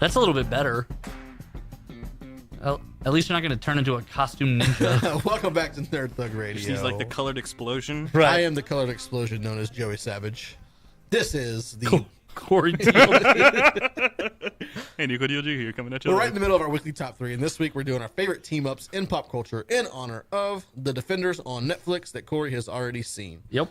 That's a little bit better. At least you're not going to turn into a costume ninja. Welcome back to Nerd Thug Radio. He's like the colored explosion. Right. I am the colored explosion known as Joey Savage. This is the... Corey DLG. Hey, Nico DLG here, coming at you. We're right in the middle of our weekly top 3, and this week we're doing our favorite team-ups in pop culture in honor of The Defenders on Netflix that Corey has already seen. Yep.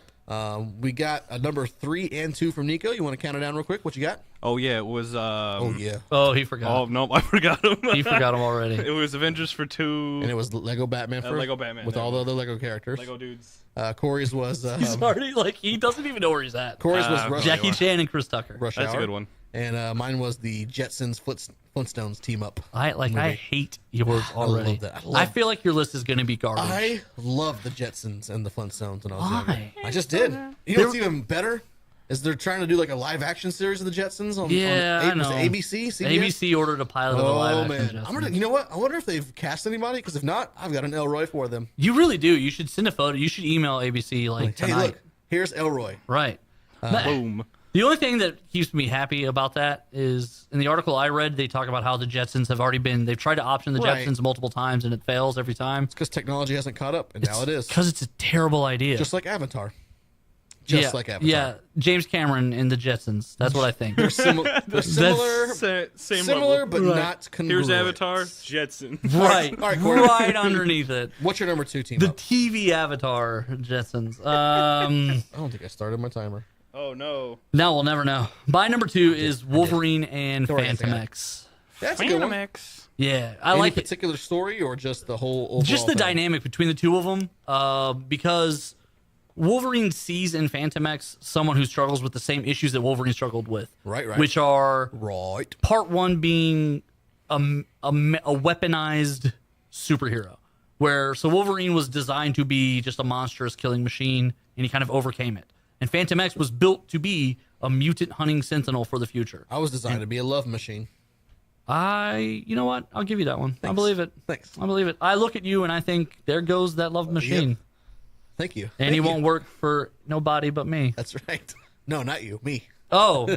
We got a number 3 and 2 from Nico. You want to count it down real quick? What you got? Oh, yeah, it was... Oh, yeah. Oh, he forgot. Oh, no, I forgot him. He forgot him already. It was Avengers for 2. And it was Lego Batman for Lego Batman. with all the other Lego characters. Lego dudes. Corey's was... He's already, like, he doesn't even know where he's at. Corey's was Rush Jackie Hour. Chan and Chris Tucker. Rush That's Hour. a good one. And mine was the Jetsons Flintstones team-up. I hate yours already. love that. I feel like your list is going to be garbage. I love the Jetsons and the Flintstones when I was Why? younger. I just did. You know what's even better? Is they're trying to do like a live-action series of the Jetsons on, I know. ABC? CBS? ABC ordered a pilot of a live action. I'm gonna. You know what? I wonder if they've cast anybody. Because if not, I've got an Elroy for them. You really do. You should send a photo. You should email ABC like Hey, tonight. look, here's Elroy. Right. Boom. The only thing that keeps me happy about that is in the article I read, they talk about how the Jetsons have already they've tried to option the Right. Jetsons multiple times and it fails every time. It's because technology hasn't caught up, and now it is. Because it's a terrible idea. Just like Avatar. yeah, Like Avatar. Yeah, James Cameron and the Jetsons. That's what I think. They're similar. They're similar, Same similar, level. but Right. not congruent. Here's Avatar, Jetson. right. All right, Corey. Right underneath it. What's your number 2 team The up? TV Avatar Jetsons. I don't think I started my timer. Oh, no. Now we'll never know. My number 2 is Wolverine and Don't worry, I Phantom forgot. X. That's a good Phantom one. X. Yeah, I Any like it. particular story or just the whole overall Just the thing? dynamic between the two of them, because Wolverine sees in Phantom X someone who struggles with the same issues that Wolverine struggled with. Right. Which are Right. part 1 being a weaponized superhero. So Wolverine was designed to be just a monstrous killing machine, and he kind of overcame it. And Phantom X was built to be a mutant hunting sentinel for the future. I was designed to be a love machine. You know what? I'll give you that one. I Thanks. believe it. Thanks. I believe it. I look at you and I think, there goes that love machine. Yep. Thank you. And Thank he you. won't work for nobody but me. That's right. No, not you. Me. Oh,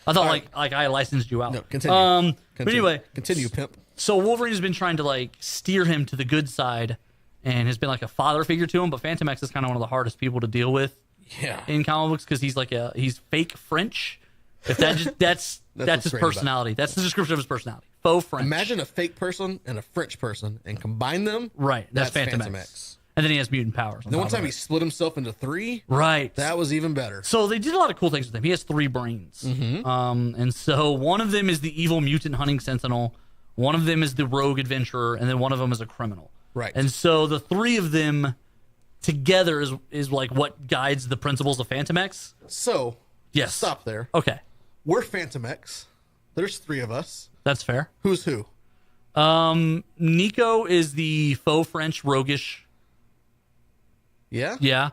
I thought like I licensed you out. No, continue. But anyway, Continue, pimp. so Wolverine has been trying to like steer him to the good side, and has been like a father figure to him. But Phantom X is kind of one of the hardest people to deal with Yeah. in comic books because he's fake French. If that's what's his great about it. personality. That's the description of his personality. Faux French. Imagine a fake person and a French person and combine them. Right. That's Phantom Phantom X. X. And then he has mutant powers. The one time he split himself into 3, Right. that was even better. So they did a lot of cool things with him. He has 3 brains. And so one of them is the evil mutant hunting sentinel, one of them is the rogue adventurer, and then one of them is a criminal. Right. And so the 3 of them together is like what guides the principles of Phantom X. So, Yes. stop there. Okay. We're Phantom X. There's 3 of us. That's fair. Who's who? Nico is the faux French roguish. Yeah? Yeah.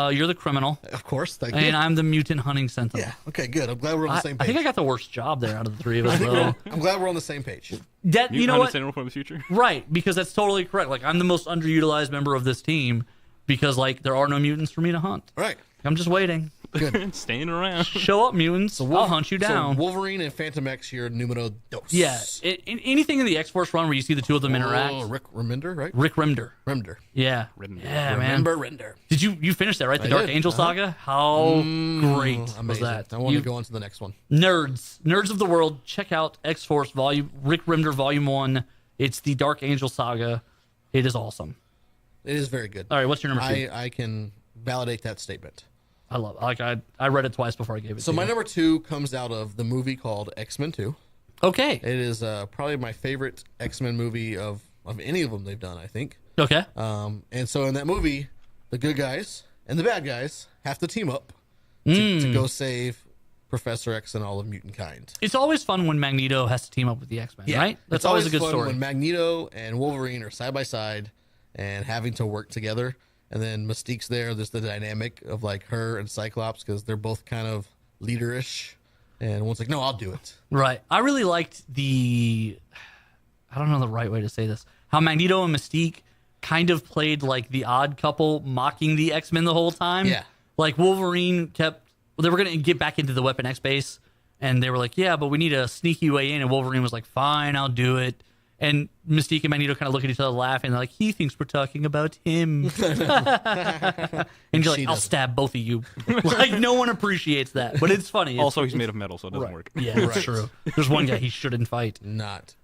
You're the criminal. Of course. Thank you. And I'm the mutant hunting sentinel. Yeah. Okay, good. I'm glad we're on the same I page. think I got the worst job there out of the 3 of us, though. I'm glad we're on the same page. You know what? Sentinel from the future. Right, because that's totally correct. Like, I'm the most underutilized member of this team because, like, there are no mutants for me to hunt. Right. I'm just waiting. Good. Staying around. Show up, mutants. I'll hunt you down. So Wolverine and Phantom X here, numero dos. Yeah, anything in the X-Force run where you see the 2 of them interact. Oh, Rick Remender, right? Rick Remender. Remender. Yeah. Remender. Yeah, man. Remember Render. Did you finish that, right? The I Dark did. Angel saga? How great was Amazing. that? I want You- to go on to the next one. Nerds of the world, check out X-Force Rick Remender Volume 1. It's the Dark Angel saga. It is awesome. It is very good. All right, what's your number 2? I can validate that statement. I love it. Like, I read it twice before I gave it So to my you. number 2 comes out of the movie called X-Men 2. Okay. It is probably my favorite X-Men movie of any of them they've done, I think. Okay. And so in that movie, the good guys and the bad guys have to team up to go save Professor X and all of mutant kind. It's always fun when Magneto has to team up with the X-Men, right? That's It's always a good fun story. when Magneto and Wolverine are side by side and having to work together. And then Mystique's there. There's the dynamic of like her and Cyclops because they're both kind of leaderish. And one's like, no, I'll do it. Right. I really liked I don't know the right way to say this, how Magneto and Mystique kind of played like the odd couple mocking the X-Men the whole time. Yeah. Like Wolverine they were going to get back into the Weapon X base, And they were like, yeah, but we need a sneaky way in. And Wolverine was like, fine, I'll do it. And Mystique and Magneto kind of look at each other laughing. They're like, he thinks we're talking about him. And you're like, I'll stab both of you. Like, no one appreciates that. But it's funny. Also, he's made of metal, so it doesn't Right. work. Yeah, that's true. There's one guy he shouldn't fight. Not.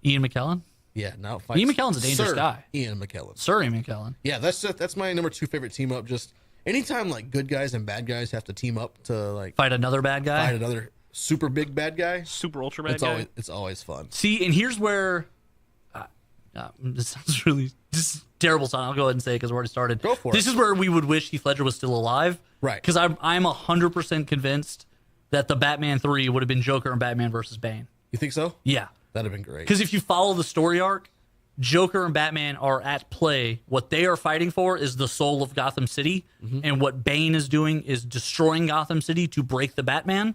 Ian McKellen? Yeah, now Ian McKellen's a dangerous Sir guy. Ian McKellen. Sir Ian McKellen. Yeah, that's my number 2 favorite team up. Just anytime like good guys and bad guys have to team up to like Fight another bad guy. fight another super big bad guy. Super ultra bad guy. It's always fun. See, and here's where this sounds really this is terrible. Son, I'll go ahead and say it because we're already started. Go for This it. is where we would wish Heath Ledger was still alive, Right. Because I'm 100% convinced that the Batman 3 would have been Joker and Batman versus Bane. You think so? Yeah, That'd have been great. because if you follow the story arc, Joker and Batman are at play. What they are fighting for is the soul of Gotham City, and what Bane is doing is destroying Gotham City to break the Batman.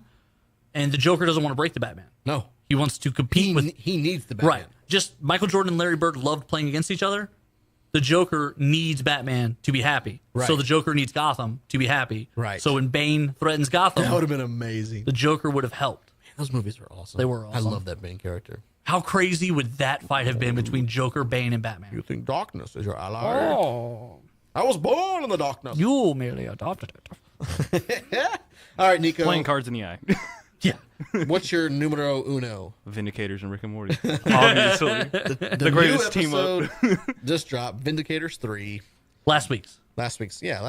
And the Joker doesn't want to break the Batman. No, He wants to compete with he needs the Batman. right. Just Michael Jordan and Larry Bird loved playing against each other. The Joker needs Batman to be happy. Right. So the Joker needs Gotham to be happy. Right. So when Bane threatens Gotham, That would have been amazing. the Joker would have helped. Those movies were awesome. They were I awesome. love that main character. How crazy would that fight have been between Joker, Bane, and Batman? You think darkness is your ally? Oh, I was born in the darkness. you merely adopted it. All right, Nico. Playing cards in the eye. Yeah. What's your numero uno? Vindicators and Rick and Morty. Obviously. The greatest new team up. episode just dropped. Vindicators 3. Last week's. Last week's Yeah,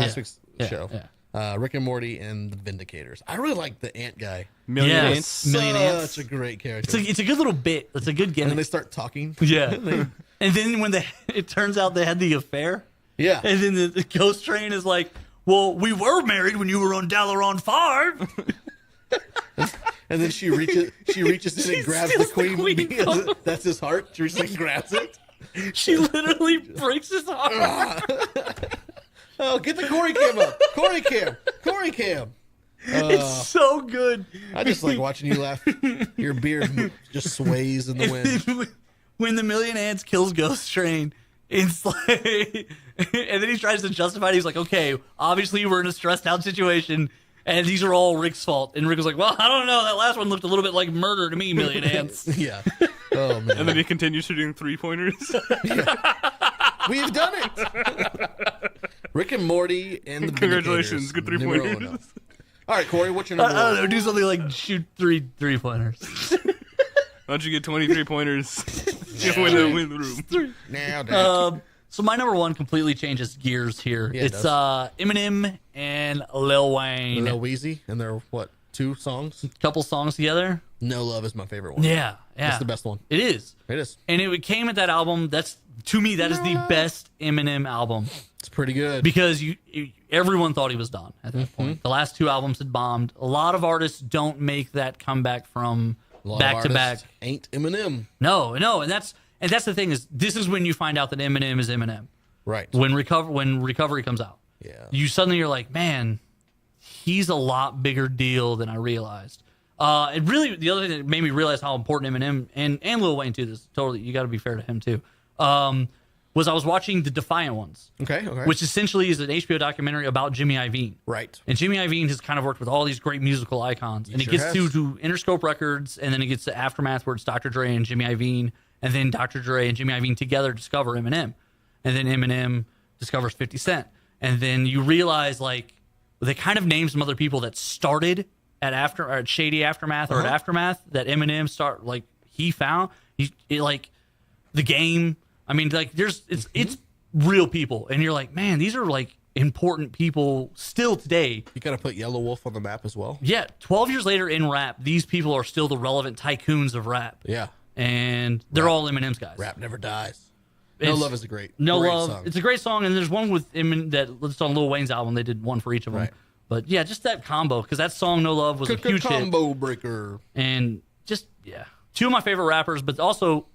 show. yeah. Rick and Morty and the Vindicators. I really like the ant guy. Million Yes. ants. Million ants. Such a great character. It's a good little bit. It's a good and gimmick. then they start talking. Yeah. And then when it turns out they had the affair, Yeah. and then the ghost train is like, well, we were married when you were on Dalaran 5. And then she reaches in and grabs the steals the queen. queen bee. from- That's his heart. She reaches in and grabs it. She literally breaks his heart. Oh, get the Corey cam up. Corey cam. It's so good. I just like watching you laugh. Your beard just sways in the wind. When the Million Ants kills Ghost Train, it's like, and then he tries to justify it. He's like, okay, obviously we're in a stressed out situation, and these are all Rick's fault. And Rick was like, well, I don't know. That last one looked a little bit like murder to me, Million Ants. Yeah. Oh man. And then he continues shooting 3-pointers. We've done it. Rick and Morty and the Congratulations, Vindicators. good Numero 3-pointers. uno. All right, Corey, what's your I number don't one? know. Do something like shoot three-pointers. Why don't you get 23 pointers? You win the room. Now, Dad. So my number one completely changes gears here. Yeah, it It's does. Eminem and Lil Wayne. Lil Weezy, and they're what, 2 songs? Couple songs together. No Love is my favorite one. Yeah. That's the best one. It is. It is. And it came at that album. That's, to me, that is the best Eminem album It's pretty good. because everyone thought he was done at that point. The last 2 albums had bombed. A lot of artists don't make that comeback from A lot of back to back. artists ain't Eminem. No, and that's the thing is this is when you find out that Eminem is Eminem. Right. When recovery comes out. Yeah. You're like, man, he's a lot bigger deal than I realized. It really, the other thing that made me realize how important Eminem and Lil Wayne too, this totally, you got to be fair to him too, was I was watching The Defiant Ones, Okay. which essentially is an HBO documentary about Jimmy Iovine. Right. And Jimmy Iovine has kind of worked with all these great musical icons. And it sure gets has. to Interscope Records, and then it gets to Aftermath, where it's Dr. Dre and Jimmy Iovine, and then Dr. Dre and Jimmy Iovine together discover Eminem. And then Eminem discovers 50 Cent. And then you realize, like, they kind of name some other people that started at Shady Aftermath or at Aftermath that Eminem he found. Like, The Game. I mean, like, it's real people. And you're like, man, these are, like, important people still today. You got to put Yellow Wolf on the map as well. Yeah, 12 years later in rap, these people are still the relevant tycoons of rap. Yeah. And they're all Eminem's guys. Rap never dies. No It's- Love is a great No great Love. song. It's a great song, and there's one with Eminem that's on Lil Wayne's album. They did one for each of them. Right. But yeah, just that combo, because that song No Love was a huge hit. combo breaker. And just, yeah. 2 of my favorite rappers, but also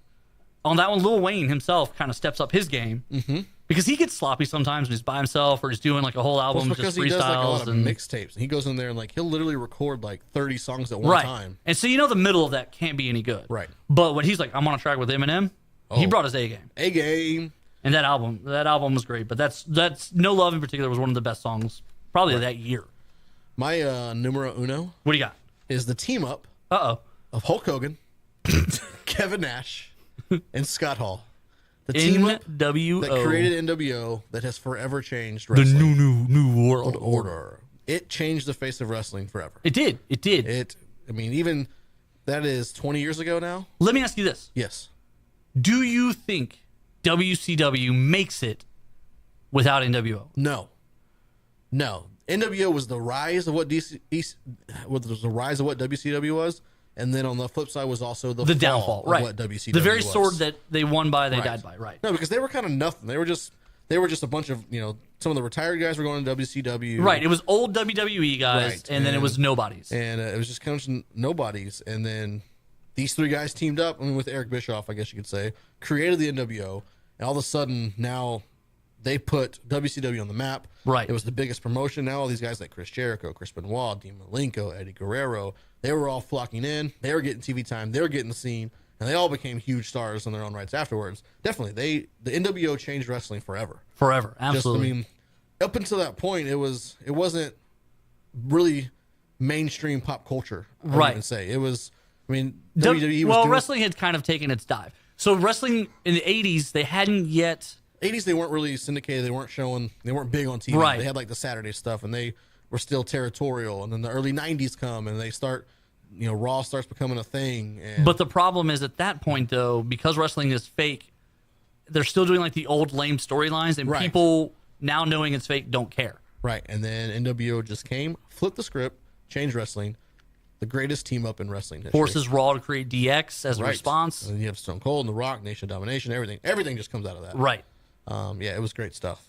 on that one, Lil Wayne himself kind of steps up his game. Mm-hmm. Because he gets sloppy sometimes when he's by himself or he's doing like a whole Well, album it's because just he does like a lot freestyles. of And mixtapes. He goes in there and like he'll literally record like 30 songs at one right. time. And so you know the middle of that can't be any good. Right. But when he's like, I'm on a track with Eminem, he Oh. brought his A game. A game. And that album was great. But that's No Love in particular was one of the best songs probably of that year. My numero uno What do you got? is the team up of Hulk Hogan, Kevin Nash, and Scott Hall. The team up NWO. that created NWO that has forever changed The wrestling. new world order. order. It changed the face of wrestling forever. It did. I mean, even that is 20 years ago now. Let me ask you this. Yes. Do you think WCW makes it without NWO? No. NWO was the rise of what WCW was, and then on the flip side was also the downfall, of right? what WCW the very was. sword that they won by, they Right. died by, right? No, because they were kind of nothing. They were just a bunch of, some of the retired guys were going to WCW. Right. It was old WWE guys, Right. and then it was nobodies. And it was just kind of nobodies. And then these three guys teamed up, with Eric Bischoff, I guess you could say, created the NWO. And all of a sudden, now they put WCW on the map. Right. It was the biggest promotion. Now all these guys like Chris Jericho, Chris Benoit, Dean Malenko, Eddie Guerrero, they were all flocking in. They were getting TV time. They were getting the scene. And they all became huge stars in their own rights afterwards. Definitely. The NWO changed wrestling forever. Forever. Absolutely. Up until that point, it wasn't really mainstream pop culture. I would Right. even say it was. WWE was doing, wrestling had kind of taken its dive. So wrestling in the 80s, they hadn't yet. 80s. They weren't really syndicated. They weren't showing. They weren't big on TV. Right. They had like the Saturday stuff, and they were still territorial. And then the early 90s come, and they start. Raw starts becoming a thing. But the problem is at that point, though, because wrestling is fake, they're still doing like the old lame storylines, and Right. people now knowing it's fake don't care. Right. And then NWO just came, flipped the script, changed wrestling. The greatest team up in wrestling history. Forces Raw to create DX as a Right. response. And you have Stone Cold and The Rock, Nation of Domination, everything. Everything just comes out of that. Right. Yeah, it was great stuff.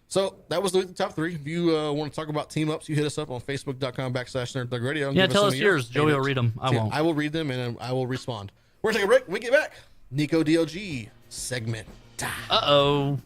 So that was the top three. If you want to talk about team ups, you hit us up on Facebook.com/NerdThugRadio. Yeah, tell us yours. Joey will read them. I won't. I will read them and I will respond. We're going to take a break. When we get back, Nico DLG segment. Uh-oh.